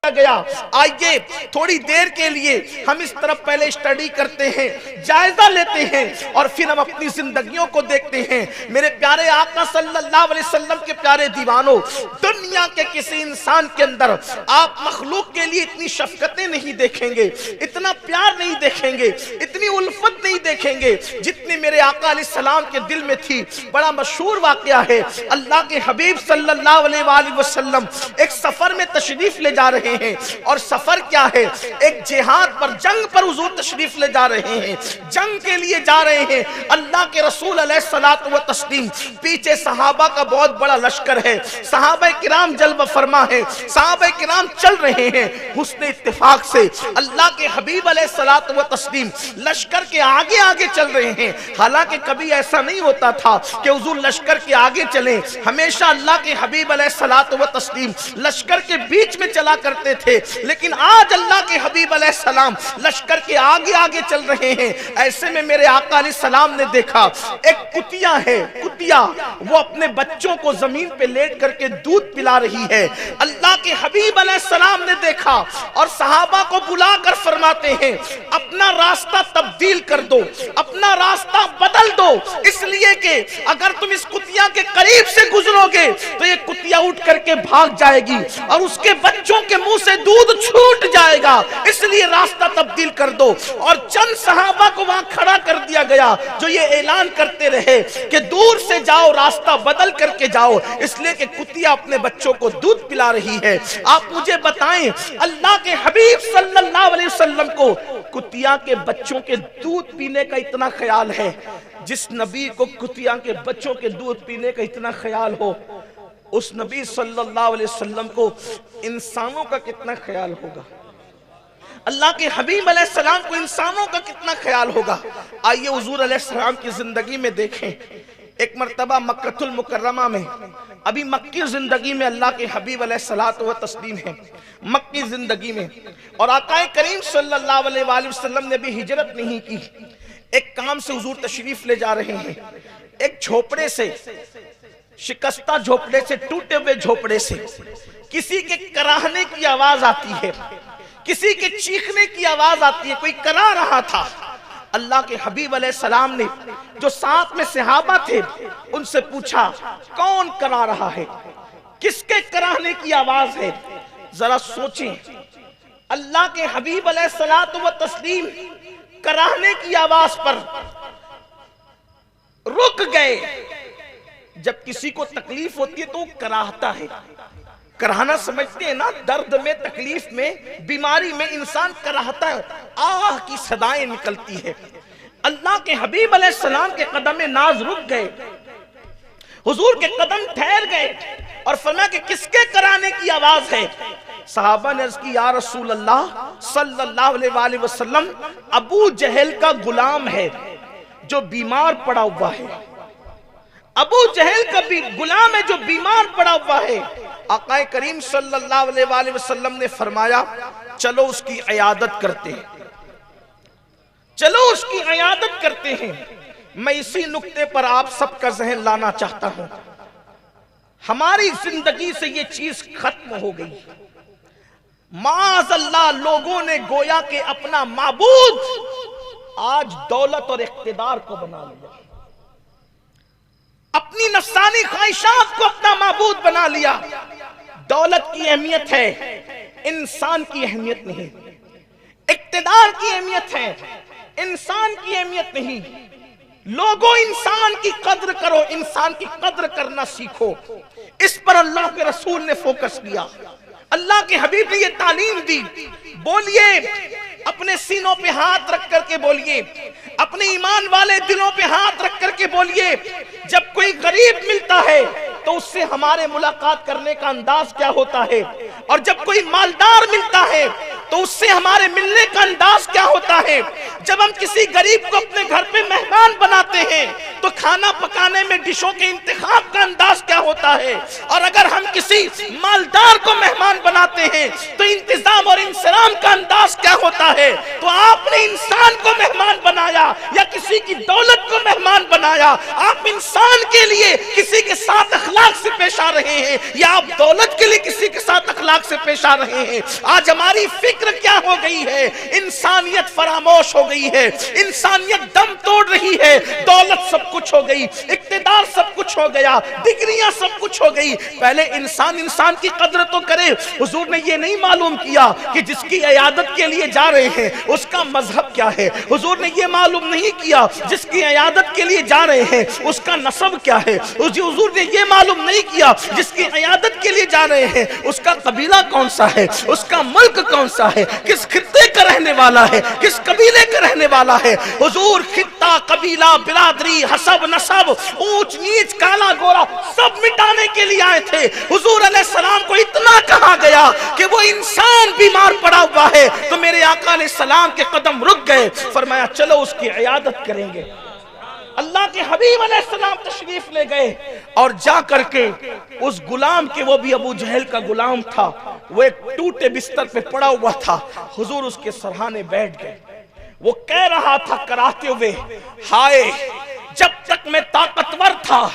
کرتا گیا۔ آئیے تھوڑی دیر کے لیے ہم اس طرف پہلے اسٹڈی کرتے ہیں، جائزہ لیتے ہیں، اور پھر ہم اپنی زندگیوں کو دیکھتے ہیں۔ میرے پیارے آقا صلی اللہ علیہ وسلم کے پیارے دیوانوں، دنیا کے کسی انسان کے اندر آپ مخلوق کے لیے اتنی شفقتیں نہیں دیکھیں گے، اتنا پیار نہیں دیکھیں گے، اتنی الفت نہیں دیکھیں گے جتنی میرے آقا علیہ السلام کے دل میں تھی۔ بڑا مشہور واقعہ ہے، اللہ کے حبیب صلی اللہ علیہ وآلہ وسلم ایک سفر میں تشریف لے جا رہے ہیں، اور سفر کیا ہے؟ ایک جہاد پر، جنگ پر حضور تشریف لے جا رہے ہیں، جنگ کے لیے جا رہے ہیں۔ اللہ کے رسول علیہ الصلوۃ والتسلیم، پیچھے صحابہ کا بہت بڑا لشکر ہے، صحابہ کرام جلوہ فرما ہے، صحابہ کرام چل رہے ہیں۔ حسن اتفاق سے اللہ کے حبیب علیہ الصلوۃ والتسلیم لشکر کے آگے آگے چل رہے ہیں۔ حالانکہ کبھی ایسا نہیں ہوتا تھا کہ حضور لشکر کے آگے چلیں، ہمیشہ اللہ کے حبیب علیہ الصلوۃ والتسلیم لشکر کے بیچ میں چلا کرتے تھے، لیکن آج اللہ کے حبیب علیہ السلام لشکر کے آگے آگے چل رہے ہیں۔ ایسے میں میرے آقا علیہ السلام نے دیکھا ایک کتیا ہے، کتیا وہ اپنے بچوں کو زمین پہ لیٹ کر کے دودھ پلا رہی ہے۔ اللہ کے حبیب علیہ السلام نے دیکھا اور صحابہ کو بلا کر فرماتے ہیں اپنا راستہ تبدیل کر دو، اپنا راستہ بدل دو، اس لیے کہ اگر تم اس کتیا کے قریب سے گزرو گے تو یہ کتیا اٹھ کر کے بھاگ جائے گی اور اس کے بچوں کے منہ سے دودھ چھوٹ جائے گا، اس لیے راستہ تبدیل کر دو۔ اور چند صحابہ کو وہاں کھڑا کر دیا گیا جو یہ اعلان کرتے رہے کہ دور سے جاؤ، راستہ بدل کر کے جاؤ، اس لیے کہ کتیا اپنے بچوں کو دودھ پلا رہی ہے۔ آپ مجھے بتائیں اللہ کے حبیب صلی اللہ علیہ وسلم کو کتیا کے بچوں کے دودھ پینے کا اتنا خیال ہے، جس نبی کو کتیا کے بچوں کے دودھ پینے کا اتنا خیال ہو، اس نبی صلی اللہ علیہ وسلم کو انسانوں کا کتنا خیال ہوگا؟ اللہ کے حبیب علیہ السلام کو انسانوں کا کتنا خیال ہوگا؟ آئیے حضور علیہ السلام کی زندگی میں دیکھیں۔ ایک مرتبہ مکہ المکرمہ میں، ابھی مکی زندگی میں اللہ کے حبیب علیہ الصلوۃ والتسلیم ہے، مکی زندگی میں، اور آقا کریم صلی اللہ علیہ وآلہ وسلم نے بھی ہجرت نہیں کی۔ ایک کام سے حضور تشریف لے جا رہے ہیں، ایک جھوپڑے سے، شکستہ جھوپڑے سے، ٹوٹے ہوئے جھوپڑے سے کسی کے کراہنے کی آواز آتی ہے، کسی کے چیخنے کی آواز آتی ہے، کوئی کرا رہا تھا۔ اللہ کے حبیب علیہ السلام نے جو ساتھ میں صحابہ تھے ان سے پوچھا کون کرا رہا ہے، کس کے کراہنے کی آواز ہے؟ ذرا سوچیں، اللہ کے حبیب علیہ الصلوۃ والتسلیم کراہنے کی آواز پر رک گئے۔ جب کسی کو تکلیف ہوتی ہے تو کراہتا ہے، کراہنا سمجھتے ہیں نا، درد میں، تکلیف میں، بیماری میں انسان کراہتا ہے، آہ کی صدائیں نکلتی ہے۔ اللہ کے حبیب علیہ السلام کے قدم ناز رک گئے، حضور کے قدم ٹھہر گئے اور فرمایا کہ کس کے کرانے کی آواز ہے؟ صحابہ نے عرض کی یا رسول اللہ صلی اللہ علیہ وآلہ وسلم، ابو جہل کا غلام ہے جو بیمار پڑا ہوا ہے، ابو جہل کا بھی غلام ہے جو بیمار پڑا ہوا ہے۔ آقا کریم صلی اللہ علیہ وآلہ وسلم نے فرمایا چلو اس کی عیادت کرتے ہیں، چلو اس کی عیادت کرتے ہیں۔ میں اسی نقطے پر آپ سب کا ذہن لانا چاہتا ہوں، ہماری زندگی سے یہ چیز ختم ہو گئی۔ معاذ اللہ، لوگوں نے گویا کہ اپنا معبود آج دولت اور اقتدار کو بنا لیا، اپنی نفسانی خواہشات کو اپنا معبود بنا لیا۔ دولت کی اہمیت ہے، انسان کی اہمیت نہیں، اقتدار کی اہمیت ہے، انسان کی اہمیت نہیں۔ لوگوں انسان کی قدر کرو، انسان کی قدر کرنا سیکھو۔ اس پر اللہ کے رسول نے فوکس کیا، اللہ کے حبیب نے یہ تعلیم دی۔ بولیے، اپنے سینوں پہ ہاتھ رکھ کر کے بولیے، اپنے ایمان والے دلوں پہ ہاتھ رکھ کر کے بولیے، جب کوئی غریب ملتا ہے تو اس سے ہمارے ملاقات کرنے کا انداز کیا ہوتا ہے، اور جب کوئی مالدار ملتا ہے تو اس سے ہمارے ملنے کا انداز کیا ہوتا ہے۔ جب ہم کسی غریب کو اپنے گھر پہ مہمان بناتے ہیں تو کھانا پکانے میں ڈشوں کے انتخاب کا انداز کیا ہوتا ہے، اور اگر ہم کسی مالدار کو مہمان بناتے ہیں تو انتظام اور انصرام کا انداز کیا ہوتا ہے۔ تو آپ نے انسان کو مہمان بنایا یا کسی کی دولت کو مہمان بنایا؟ آپ انسان کے لیے کسی کے ساتھ اخلاق سے پیش آ رہے ہیں یا آپ دولت کے لیے کسی کے ساتھ اخلاق سے پیش آ رہے ہیں. آج ہماری فکر کیا ہو گئی ہے؟ انسانیت فراموش ہو گئی ہے، انسانیت دم توڑ رہی ہے. دولت سب کچھ ہو گئی، اقتدار سب کچھ ہو گیا، ڈگریاں سب کچھ ہو گئی. پہلے انسان کی قدر تو کرے. حضور نے یہ نہیں معلوم کیا کہ جس کی عیادت کے لیے جا رہے ہیں اس کا مذہب کیا ہے. حضور نے یہ معلوم نہیں کیا جس کی عیادت کے لیے جا رہے ہیں اس کا نسب کیا ہے. حضور نے یہ معلوم نہیں کیا جس کی عیادت کے لیے جا رہے ہیں اس کا قبیلہ کون سا ہے، اس کا ملک کون سا ہے، کس خطے کا رہنے والا ہے، کس قبیلے کا رہنے والا ہے. حضور خطہ، قبیلہ، برادری، حسب، نسب، اونچ نیچ، کالا گورا سب مٹانے کے لیے آئے تھے. حضور علیہ السلام کو اتنا کہا گیا کہ وہ انسان بیمار پڑا ہوا ہے تو میرے آقا علیہ السلام کے قدم رک گئے. فرمایا چلو اس کی عیادت کریں گے. اللہ کے حبیب علیہ السلام تشریف لے گئے اور جا کر کے اس غلام کے، وہ بھی ابو جہل کا غلام تھا، وہ ایک ٹوٹے بستر پہ پڑا ہوا تھا. حضور اس کے سرہانے بیٹھ گئے. وہ کہہ رہا تھا کراتے ہوئے، ہائے جب تک میں طاقتور تھا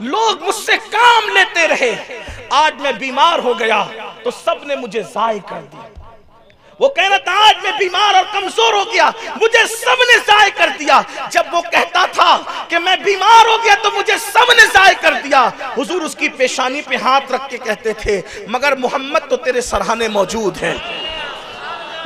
لوگ مجھ سے کام لیتے رہے، آج میں بیمار ہو گیا تو سب نے مجھے ضائع کر دیا. وہ کہہ رہا تھا آج میں بیمار اور کمزور ہو گیا، مجھے سب نے ضائع کر دیا. جب وہ کہتا تھا کہ میں بیمار ہو گیا تو مجھے سب نے ضائع کر دیا. حضور اس کی پیشانی پہ ہاتھ رکھ کے کہتے تھے مگر محمد تو تیرے سرہانے موجود ہے،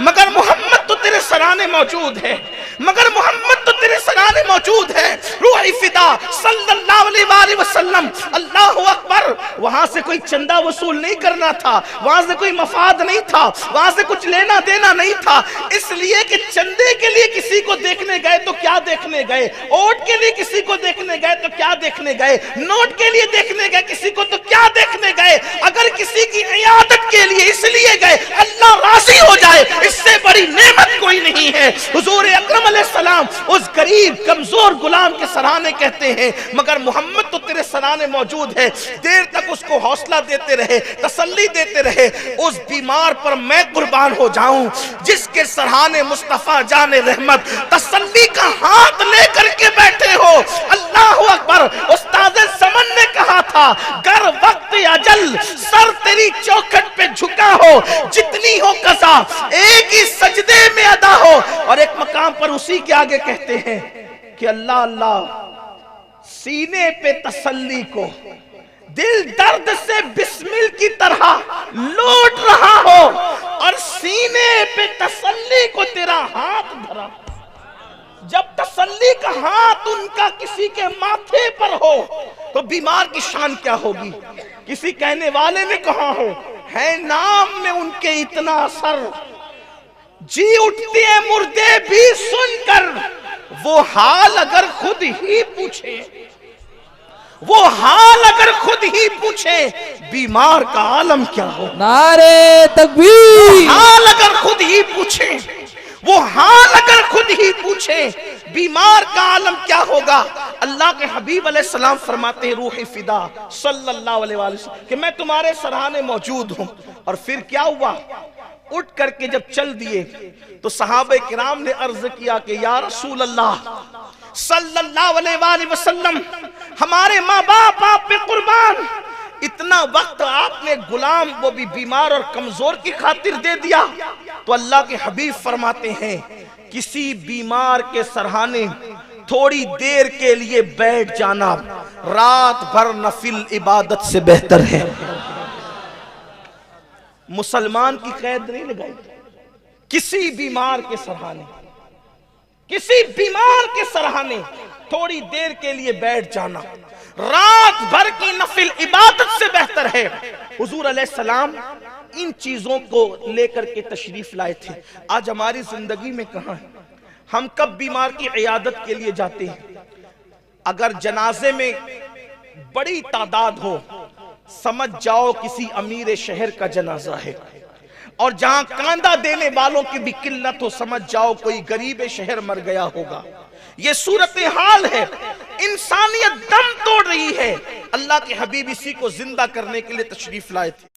مگر محمد تو تیرے سرانے موجود ہے، مگر محمد تو تیرے سرانے موجود ہے. روح فدا صلی اللہ علیہ وآلہ وسلم. اللہ اکبر. وہاں سے کوئی چندہ وصول نہیں کرنا تھا، وہاں سے کوئی مفاد نہیں تھا، وہاں سے کچھ لینا دینا نہیں تھا. اس لیے کہ چندے کے لیے کسی کو دیکھنے گئے تو کیا دیکھنے گئے، اوٹ کے لیے کسی کو دیکھنے گئے تو کیا دیکھنے گئے، نوٹ کے لیے دیکھنے گئے کسی کو تو کیا دیکھنے گئے. اگر کسی کی عیادت کے لیے اس لیے گئے اللہ راضی ہو جائے اس سے بڑی نعمت کوئی نہیں ہے. حضور اکرم علیہ السلام اس غریب کمزور غلام کے سرانے کہتے ہیں مگر محمد تو تیرے سرانے موجود ہے. دیر تک اس کو حوصلہ دیتے رہے، تسلی دیتے رہے. اس بیمار پر میں قربان ہو جاؤں جس کے سرانے مصطفیٰ جان رحمت تسلی کا ہاتھ لے کر کے بیٹھے ہو. اللہ اکبر. استاد زمن نے کہا تھا گر وقت اجل سر تیری چوکھٹ پہ جھکا ہو، جتنی ہو قضا ایک ہی سجدے میں ادا ہو. اور ایک مقام پر اسی کے آگے کہتے ہیں کہ اللہ اللہ سینے پہ تسلی کو دل درد سے بسمل کی طرح لوٹ رہا ہو اور سینے پہ تسلی کو تیرا ہاتھ دھرا. جب تسلی کا ہاتھ ان کا کسی کے ماتھے پر ہو تو بیمار کی شان کیا ہوگی. کسی کہنے والے نے کہا ہے نام میں ان کے اتنا اثر، جی اٹھتے ہیں مردے بھی سن کر. وہ حال اگر خود ہی پوچھے، وہ حال اگر خود ہی پوچھے بیمار کا عالم کیا ہو. نعرے تکبیر. حال اگر خود ہی پوچھے، وہ حال اگر خود ہی پوچھے بیمار کا عالم کیا ہوگا. اللہ کے حبیب علیہ السلام فرماتے ہیں روح فدا صلی اللہ علیہ وسلم کہ میں تمہارے سرانے موجود ہوں. اور پھر کیا ہوا، اٹھ کر کے جب چل دیے تو صحابہ کرام نے عرض کیا کہ یا رسول اللہ صلی اللہ علیہ وآلہ وسلم ہمارے ماں باپ آپ پہ قربان، اتنا وقت آپ نے غلام وہ بھی بیمار اور کمزور کی خاطر دے دیا. تو اللہ کے حبیب فرماتے ہیں کسی بیمار کے سرہانے تھوڑی دیر کے لیے بیٹھ جانا رات بھر نفل عبادت سے بہتر ہے. مسلمان کی قید نہیں لگائی. کسی بیمار کے سرہانے، کسی بیمار کے سرہانے تھوڑی دیر کے لیے بیٹھ جانا رات بھر کی نفل عبادت سے بہتر ہے. حضور علیہ السلام ان چیزوں کو لے کر کے تشریف لائے تھے. آج ہماری زندگی میں کہاں ہے؟ ہم کب بیمار کی عیادت کے لیے جاتے ہیں؟ اگر جنازے میں بڑی تعداد ہو، سمجھ جاؤ کسی امیر شہر کا جنازہ ہے. اور جہاں کاندھا دینے والوں کی بھی قلت ہو، سمجھ جاؤ کوئی غریب شہر مر گیا ہوگا. یہ صورتحال ہے. انسانیت دم توڑ رہی ہے. اللہ کے حبیب اسی کو زندہ کرنے کے لیے تشریف لائے تھے.